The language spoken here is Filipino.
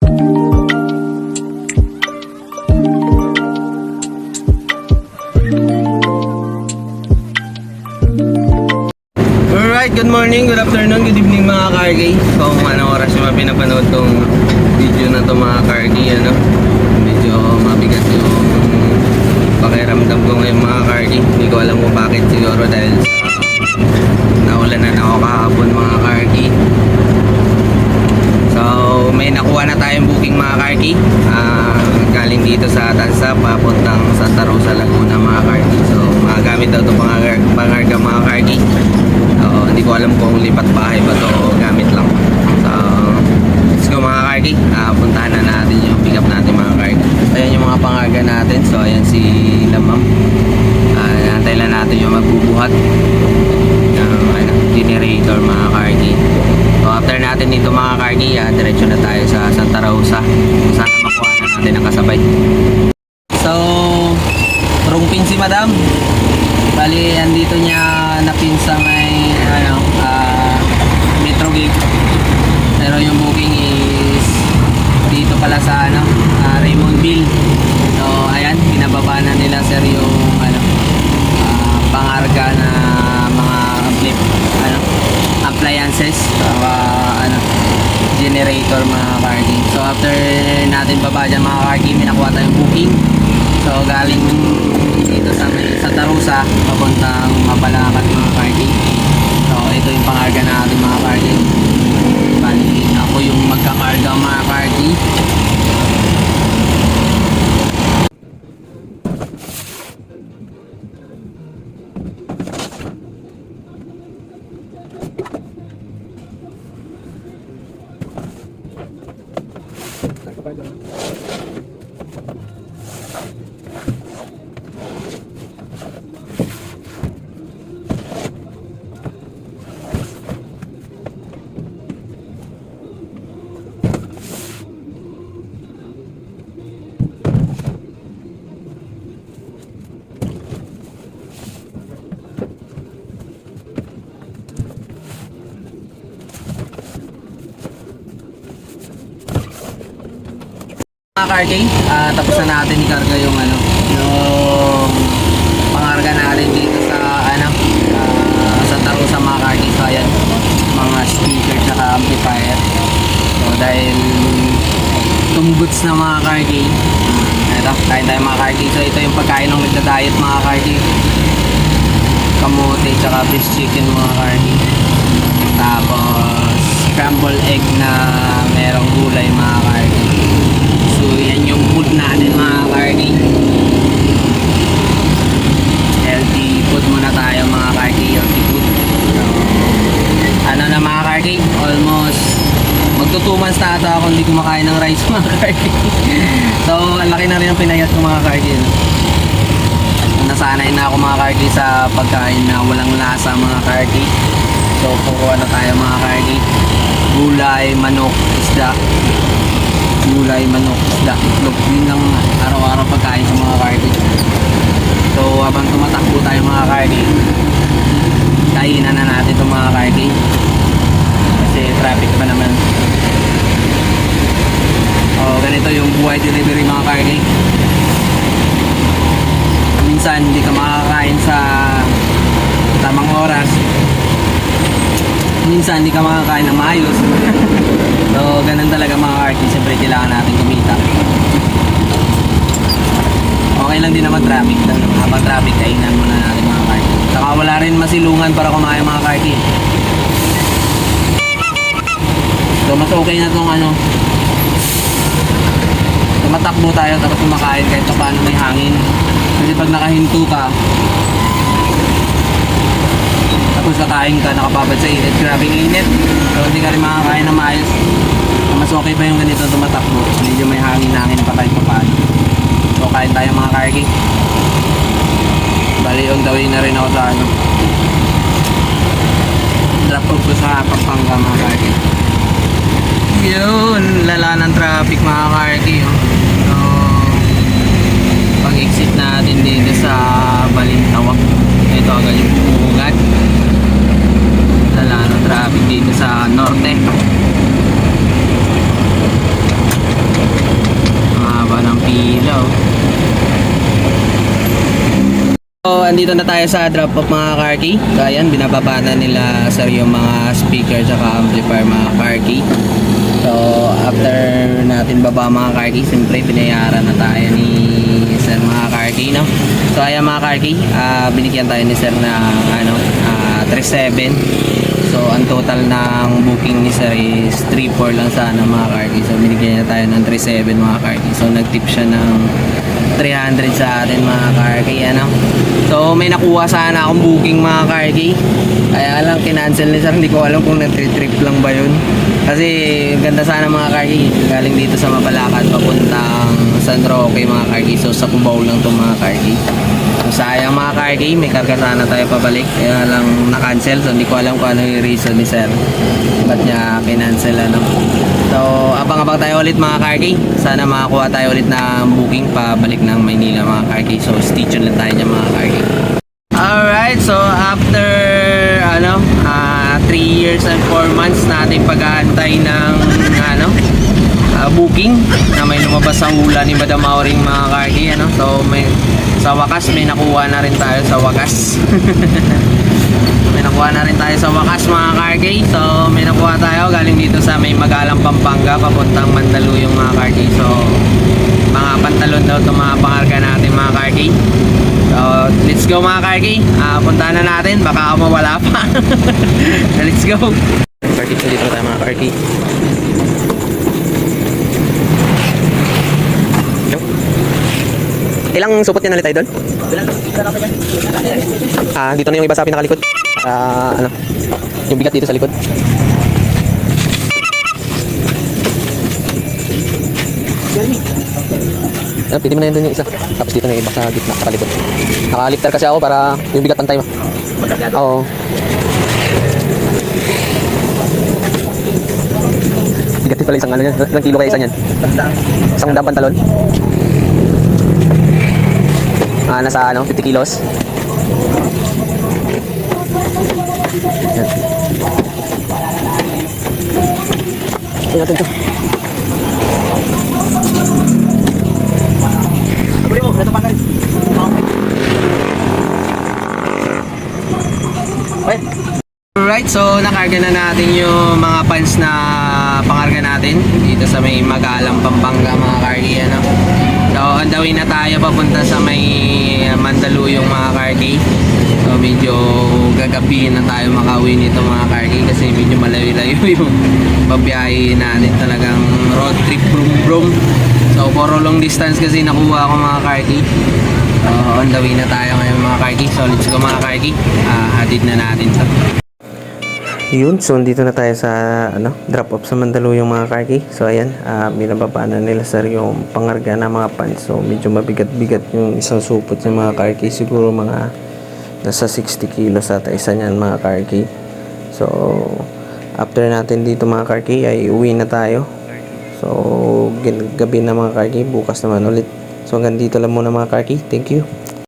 Alright, good morning, good afternoon, good evening mga kargi. So kung anong oras yung pinapanood tong video na to mga kargi, ano, medyo mabigat yung pakiramdam ko ngayon mga kargi. Hindi ko alam kung bakit, siguro dahil naulan na ako kahapon mga kargi. So may nakuha na tayong booking mga kargi, galing dito sa Tansa papuntang Santa Rosa, Laguna mga kargi. So magagamit daw ito pangarga mga kargi. Hindi ko alam kung lipat bahay ba to o gamit lang. So let's go mga kargi, puntahan na natin yung pick up natin mga kargi. Ayan yung mga pangarga natin. So ayan si Lamam, antay lang natin yung magbubuhat generator mga kargi. So after natin dito mga kargi, diretso na tayo sa Santa Rosa kung saan makuha na natin ang kasabay. So rungpin si madam, bali andito niya napin sa may Metro Gig, pero yung booking is dito pala sa Raymondville. So ayan, pinababa na nila sir yung pangarga na mga appliances, generator mga kargi. So after natin baba dyan mga kargi, may nakuha tayong booking. So galing dito sa Santa Rosa papuntang Mabalacat mga kargi. So ito yung pangarga natin mga kargi. Bali ako yung magkakarga mga kargi. Mga kargi, tapos na natin ikarga yung yung pangarga natin dito sa Santa Rosa mga kargi. So ayan, mga speaker at amplifier. So dahil tumbuts na mga kargi, ito, kain tayo mga kargi. So ito yung pagkain ng nagda-diet mga kargi, kamote tsaka fish chicken mga kargi. Tapos scrambled egg na merong gulay mga kargi. So yan yung food natin mga kargi. Healthy food muna tayo mga kargi, healthy food. So, na mga kargi, almost magto 2 months na ata ako hindi kumakain ng rice mga kargi. So ang laki na rin ang pinayat ko mga kargi. Nasanay na ako mga kargi sa pagkain na walang lasa mga kargi. So puro tayo mga kargi, gulay, manok, isda. Gulay, manok, isda, itlog. Yun lang araw-araw pagkain sa mga kargi. So habang tumatakbo tayo mga kargi, kainan na natin itong mga kargi kasi traffic pa naman. Ganito yung buhay delivery mga kargi. Minsan hindi ka makakain sa tamang oras, minsan hindi ka makakain ng maayos. So ganun talaga mga kargi, siyempre kailangan natin kumita. Okay lang din naman traffic, habang traffic kainan muna natin mga kargi. Saka wala rin masilungan para kumain mga kargi. So mas okay na itong tumatakbo tayo tapos kumakain kahit paano may hangin. Kasi pag nakahinto ka tapos kakain ka, nakababad sa init, grabing init, so hindi ka rin makakain na maayos. Mas okay pa yung ganito tumatakbo, medyo may hangin-hangin pa kahit paano. So kain tayo mga kargi. Bali yung dawin na rin ako sa drop off ko sa Pampanga mga kargi. Yun, lala ng traffic mga kargi. So pag exit natin dito sa Balintawak, ito agad yung bubugad. Lala ng traffic dito sa norte. So, andito na tayo sa drop off mga Karki. So, ayan, binababa na nila sir yung mga speaker tsaka amplifier mga Karki. So, after natin baba mga Karki, siyempre binayaran na tayo ni sir mga Karki, no? So, ayan mga Karki, binigyan tayo ni sir na 3.7. So, ang total ng booking ni sir is 3.4 lang sana mga Karki. So, binigyan niya tayo ng 3.7 mga Karki. So, nag-tip siya ng 300 sa atin mga Karki, ano? So, may nakuha sana akong booking mga Karki. Kaya lang, kinancel ni sir. Hindi ko alam kung nag-trip lang ba yun. Kasi, ganda sana mga Karki. Galing dito sa Mabalacan, papuntang San Roque mga Karki. So, sa Cubao lang to mga Karki. So, sayang mga Karki. May karga sana tayo pabalik. Kaya lang, na-cancel. So, hindi ko alam kung ano yung reason ni sir. Ba't niya kinancel, ano? So, abang-abang tayo ulit mga Karki. Sana makakuha tayo ulit ng booking pabalik ng Maynila mga Karki. So, stay tuned lang tayo dyan mga Karki. Alright, so after 3 years and 4 months nating pag-aantay ng booking na may lumabas ang hula ni Madam Auring mga Karki, ano? So, sa wakas may nakuha na rin tayo sa wakas. May nakuha na rin tayo sa wakas mga Karki. So, may nakuha tayo galing dito sa may Magalang Pampanga papuntang Mandaluyong mga Karki. So, mga pantalon daw itong mga pangarga natin mga Karki. So, let's go mga Karki. Puntahan na natin, baka mawala pa. Let's go. Karki, so dito na tayo mga Karki. Ilang supot yan ulit tayo doon? Dito na yung iba sa pinakalikod. Yung bigat dito sa likod. Pwede mo na yun doon yung isa. Tapos dito na yung iba sa gitna, sa likod. Naka-lifter kasi ako para yung bigat pantay mo. Oo. Bigat din pala isang yan. Ilang kilo kaya isa yan? Isang dang pantalon. Nasa 50 kilos. Yan. Ito natin ito. Alright, so nakarga na natin yung mga pants na pangarga natin dito sa may Magalang Pampanga mga Karki, ano? So, on the way na tayo papunta sa may Mandaluyong mga Karki. So, medyo gagabihin na tayo makauwi nito mga Karki kasi medyo malayo-layo yung pabiyahe natin, talagang road trip brum. So, puro long distance kasi nakuha ko mga Karki. So, on the way na tayo ngayon mga Karki. So, let's go mga Karki. Hatid na natin to. Yun, so dito na tayo sa drop off sa Mandaluyong mga Karki. So ayan, binababa na nila sir yung pangarga na mga pants. So medyo mabigat-bigat yung isang supot ng mga Karki. Siguro mga nasa 60 kilos ata isa niyan mga Karki. So after natin dito mga Karki ay uwi na tayo. So gabi na mga Karki, bukas naman ulit. So hanggang dito lang muna mga Karki. Thank you.